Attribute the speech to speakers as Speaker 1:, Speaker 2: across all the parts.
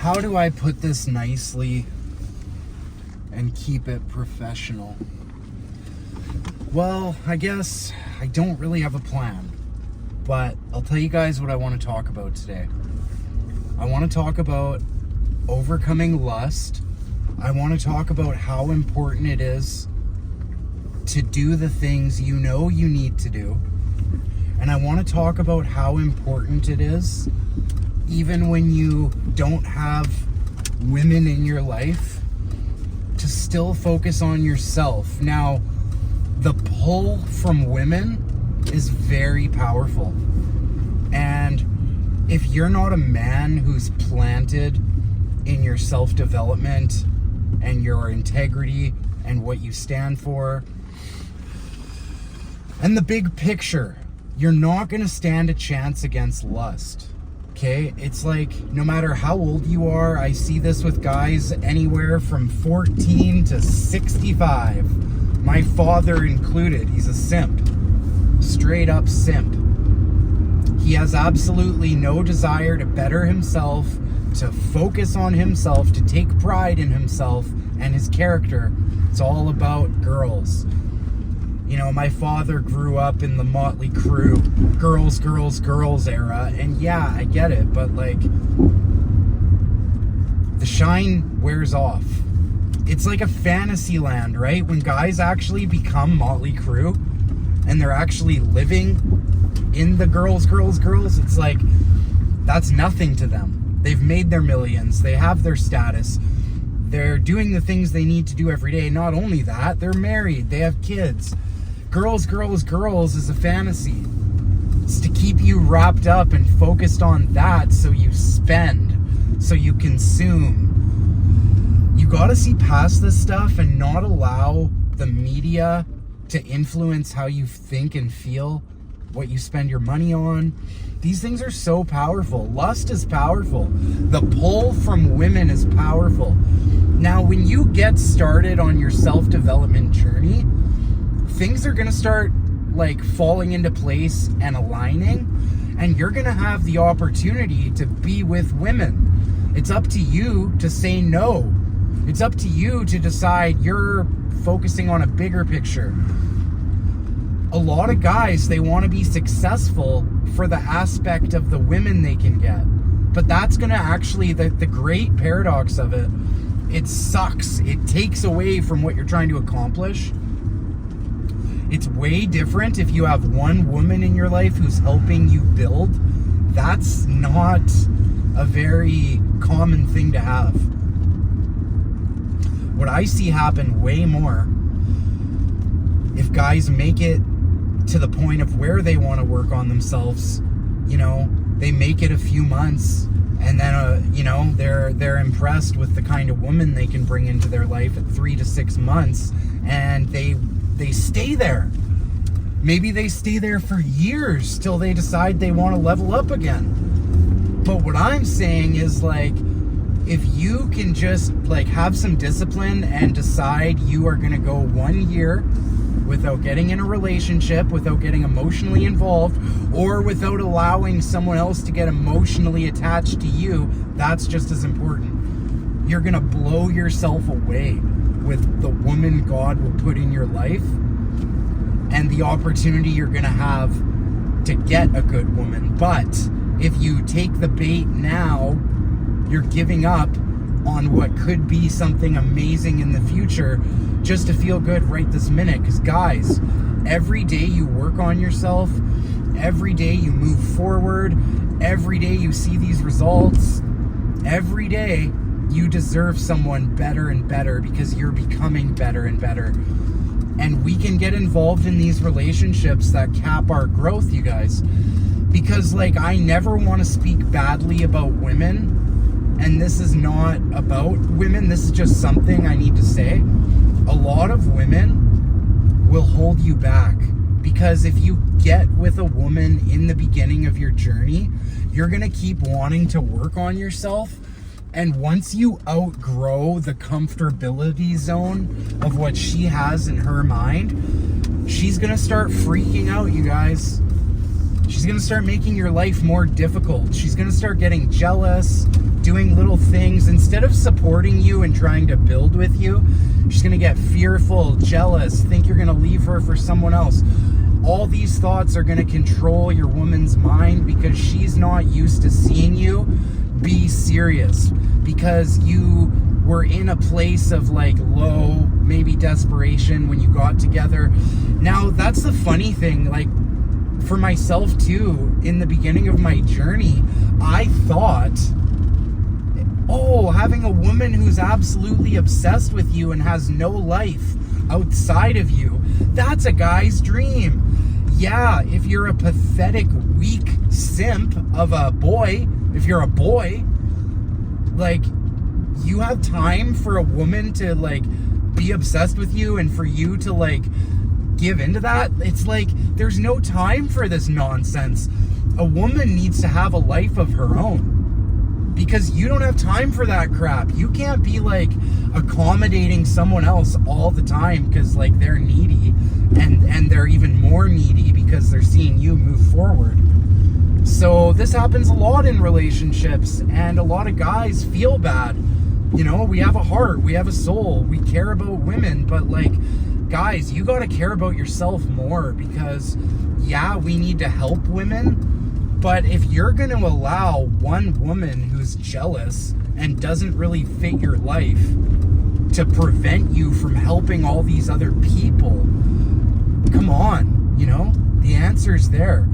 Speaker 1: how do I put this nicely and keep it professional? Well, I guess I don't really have a plan, but I'll tell you guys what I want to talk about today. I want to talk about overcoming lust. I want to talk about how important it is to do the things you know you need to do. And I want to talk about how important it is, even when you don't have women in your life, to still focus on yourself. Now, the pull from women is very powerful. And if you're not a man who's planted in your self-development and your integrity and what you stand for and the big picture, you're not going to stand a chance against lust. Okay? It's like, no matter how old you are, I see this with guys anywhere from 14 to 65. My father included. He's a simp. Straight up simp. He has absolutely no desire to better himself, to focus on himself, to take pride in himself and his character. It's all about girls. You know, my father grew up in the Motley Crue, girls, girls, girls era, and yeah, I get it, but like, the shine wears off. It's like a fantasy land, right? When guys actually become Motley Crue, and they're actually living in the girls, girls, girls, it's like, that's nothing to them. They've made their millions, they have their status, they're doing the things they need to do every day. Not only that, they're married, they have kids. Girls, girls, girls is a fantasy. It's to keep you wrapped up and focused on that, so you spend, so you consume. You gotta see past this stuff and not allow the media to influence how you think and feel, what you spend your money on. These things are so powerful. Lust is powerful. The pull from women is powerful. Now, when you get started on your self-development journey, things are going to start like falling into place and aligning, and you're going to have the opportunity to be with women. It's up to you to say no. It's up to you to decide you're focusing on a bigger picture. A lot of guys, they want to be successful for the aspect of the women they can get. But that's going to actually, the great paradox of it, it sucks. It takes away from what you're trying to accomplish. It's way different if you have one woman in your life who's helping you build. That's not a very common thing to have. What I see happen way more, if guys make it to the point of where they want to work on themselves, you know, they make it a few months, and then you know, they're impressed with the kind of woman they can bring into their life at 3 to 6 months, and they stay there. Maybe they stay there for years till they decide they want to level up again. But what I'm saying is, like, if you can just like have some discipline and decide you are going to go 1 year without getting in a relationship, without getting emotionally involved, or without allowing someone else to get emotionally attached to you, that's just as important. You're going to blow yourself away with the woman God will put in your life and the opportunity you're going to have to get a good woman. But if you take the bait now, you're giving up on what could be something amazing in the future just to feel good right this minute. Because guys, every day you work on yourself, every day you move forward, every day you see these results, every day you deserve someone better and better, because you're becoming better and better. And we can get involved in these relationships that cap our growth, you guys. Because like, I never want to speak badly about women, and this is not about women, this is just something I need to say. A lot of women will hold you back, because if you get with a woman in the beginning of your journey, you're gonna keep wanting to work on yourself, and once you outgrow the comfortability zone of what she has in her mind, she's gonna start freaking out, you guys. She's going to start making your life more difficult. She's going to start getting jealous, doing little things. Instead of supporting you and trying to build with you, she's going to get fearful, jealous, think you're going to leave her for someone else. All these thoughts are going to control your woman's mind because she's not used to seeing you be serious, because you were in a place of like low, maybe desperation when you got together. Now, that's the funny thing, like for myself too, in the beginning of my journey, I thought, oh, having a woman who's absolutely obsessed with you and has no life outside of you, that's a guy's dream. Yeah, if you're a pathetic, weak simp of a boy, if you're a boy, like, you have time for a woman to like be obsessed with you and for you to like give into that? It's like there's no time for this nonsense. A woman needs to have a life of her own, because you don't have time for that crap. You can't be like accommodating someone else all the time because like they're needy, and they're even more needy because they're seeing you move forward. So this happens a lot in relationships, and a lot of guys feel bad. You know, we have a heart, we have a soul, we care about women, but like, guys, you got to care about yourself more, because yeah, we need to help women, but if you're going to allow one woman who's jealous and doesn't really fit your life to prevent you from helping all these other people, come on, you know, the answer's there.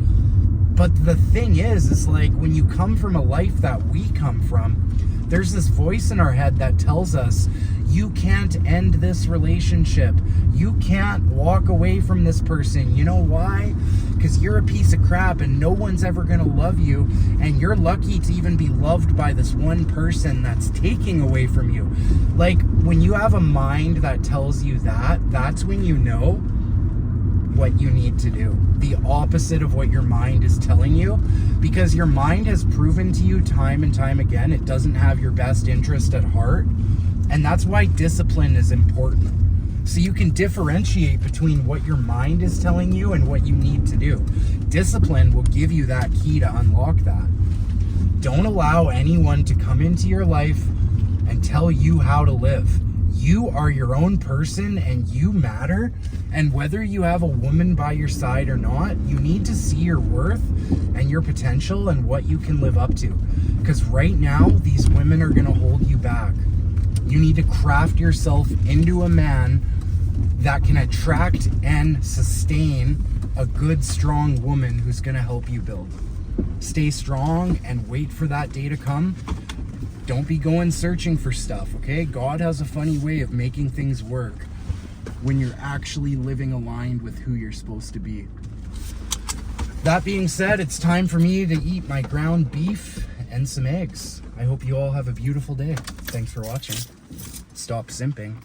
Speaker 1: But the thing is like, when you come from a life that we come from, there's this voice in our head that tells us, you can't end this relationship. You can't walk away from this person. You know why? Because you're a piece of crap and no one's ever going to love you. And you're lucky to even be loved by this one person that's taking away from you. Like, when you have a mind that tells you that, that's when you know what you need to do. The opposite of what your mind is telling you, because your mind has proven to you time and time again it doesn't have your best interest at heart. And that's why discipline is important, so you can differentiate between what your mind is telling you and what you need to do. Discipline will give you that key to unlock that. Don't allow anyone to come into your life and tell you how to live. You are your own person and you matter. And whether you have a woman by your side or not, you need to see your worth and your potential and what you can live up to. Because right now, these women are going to hold you back. You need to craft yourself into a man that can attract and sustain a good, strong woman who's going to help you build. Stay strong and wait for that day to come. Don't be going searching for stuff, okay? God has a funny way of making things work when you're actually living aligned with who you're supposed to be. That being said, it's time for me to eat my ground beef and some eggs. I hope you all have a beautiful day. Thanks for watching. Stop simping.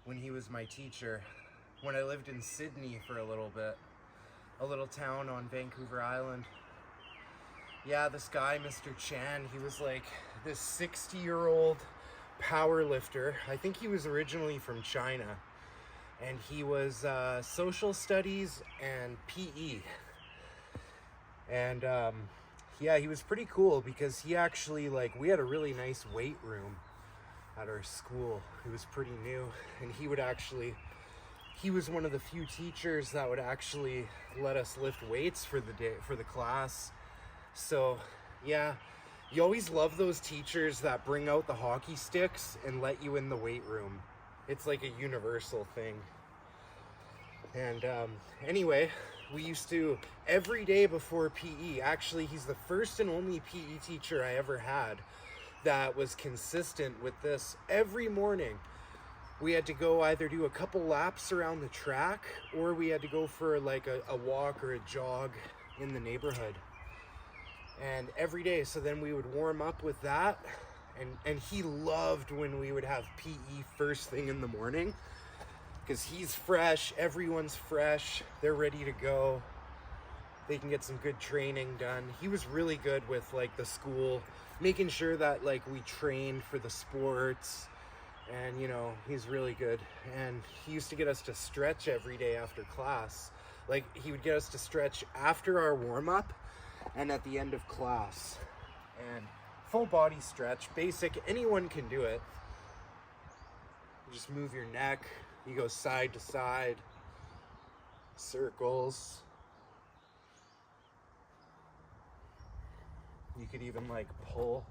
Speaker 1: When he was my teacher, when I lived in Sydney for a little bit, a little town on Vancouver Island. Yeah, this guy, Mr. Chan, he was like this 60-year-old power lifter. I think he was originally from China, and he was social studies and PE. And yeah, he was pretty cool because he actually, like, we had a really nice weight room at our school. It was pretty new, and he was one of the few teachers that would actually let us lift weights for the day, for the class. So yeah, you always love those teachers that bring out the hockey sticks and let you in the weight room.
Speaker 2: It's like a universal thing. And anyway, we used to, every day before PE, actually he's the first and only PE teacher I ever had that was consistent with this. Every morning we had to go either do a couple laps around the track, or we had to go for like a walk or a jog in the neighborhood. And every day, so then we would warm up with that. And he loved when we would have PE first thing in the morning, because he's fresh, everyone's fresh, they're ready to go, they can get some good training done. He was really good with like the school, making sure that like we trained for the sports, and you know, he's really good. And he used to get us to stretch every day after class. Like he would get us to stretch after our warm-up and at the end of class. And full body stretch, basic, anyone can do it. You just move your neck, you go side to side, circles. You could even like pull.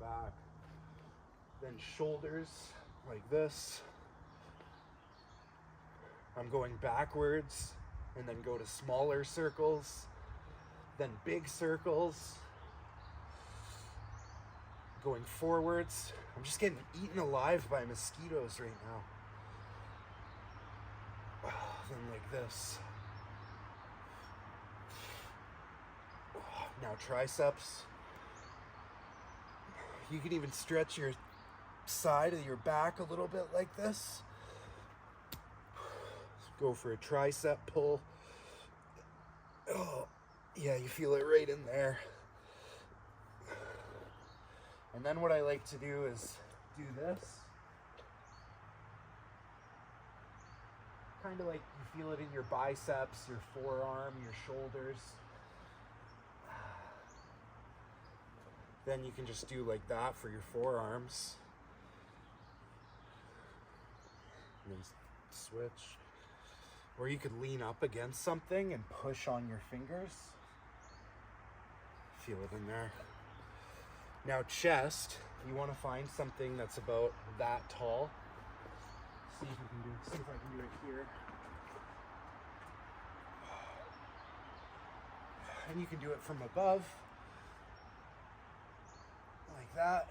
Speaker 2: Back. Then shoulders like this. I'm going backwards and then go to smaller circles, then big circles. Going forwards. I'm just getting eaten alive by mosquitoes right now. Then like this. Now triceps. You can even stretch your side of your back a little bit like this. Go for a tricep pull. Oh, yeah, you feel it right in there. And then what I like to do is do this. Kind of like you feel it in your biceps, your forearm, your shoulders. Then you can just do like that for your forearms. And then switch. Or you could lean up against something and push on your fingers. Feel it in there. Now chest, you want to find something that's about that tall. See if I can do it here. And you can do it from above, like that.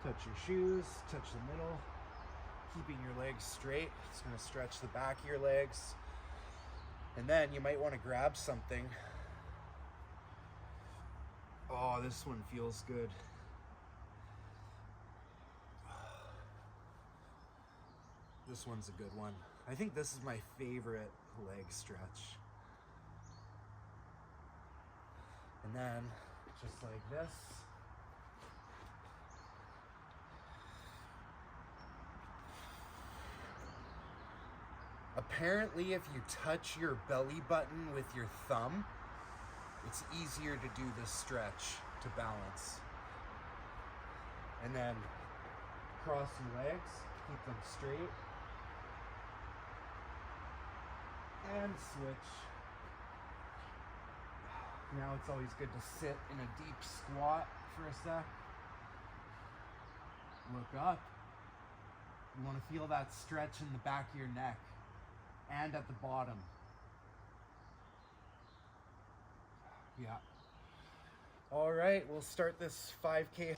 Speaker 2: Touch your shoes, touch the middle, keeping your legs straight. It's going to stretch the back of your legs. And then you might want to grab something. Oh, this one feels good. This one's a good one. I think this is my favorite leg stretch. And then just like this. Apparently, if you touch your belly button with your thumb, it's easier to do this stretch to balance. And then cross your legs, keep them straight. And switch. Now it's always good to sit in a deep squat for a sec. Look up. You want to feel that stretch in the back of your neck and at the bottom. Yeah. All right, we'll start this 5K.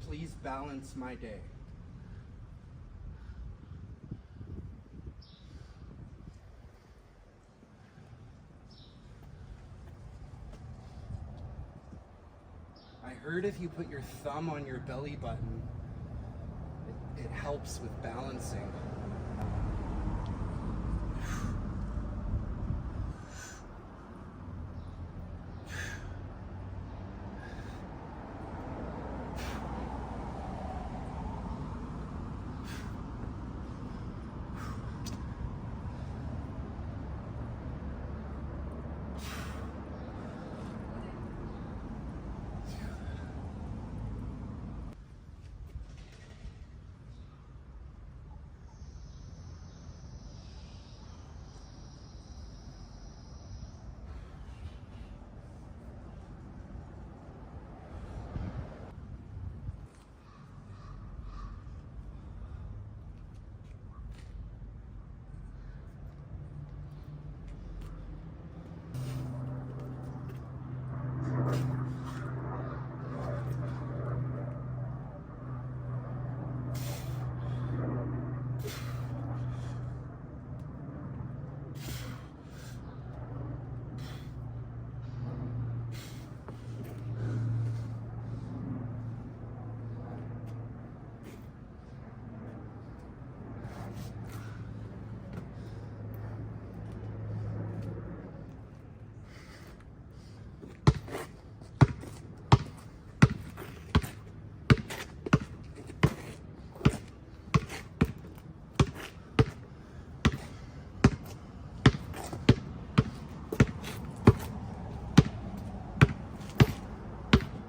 Speaker 1: please balance my day. I heard if you put your thumb on your belly button, it helps with balancing.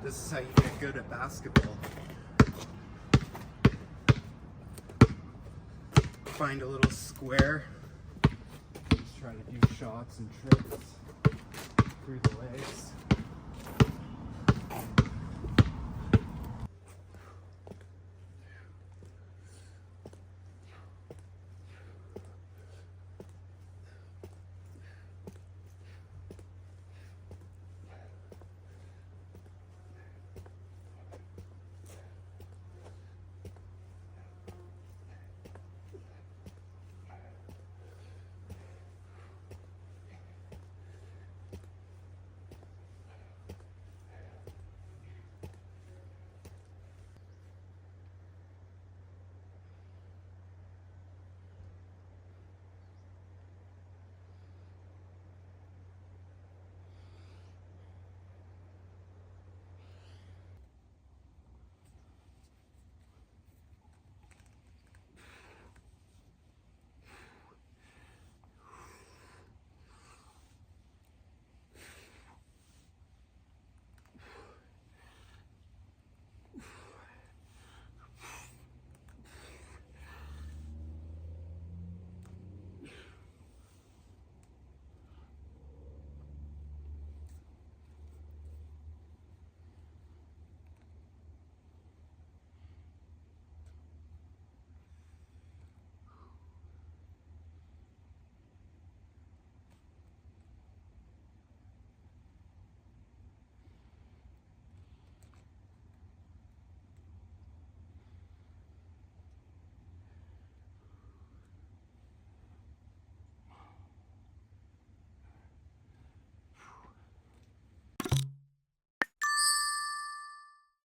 Speaker 1: This is how you get good at basketball. Find a little square. Just try to do shots and tricks through the legs.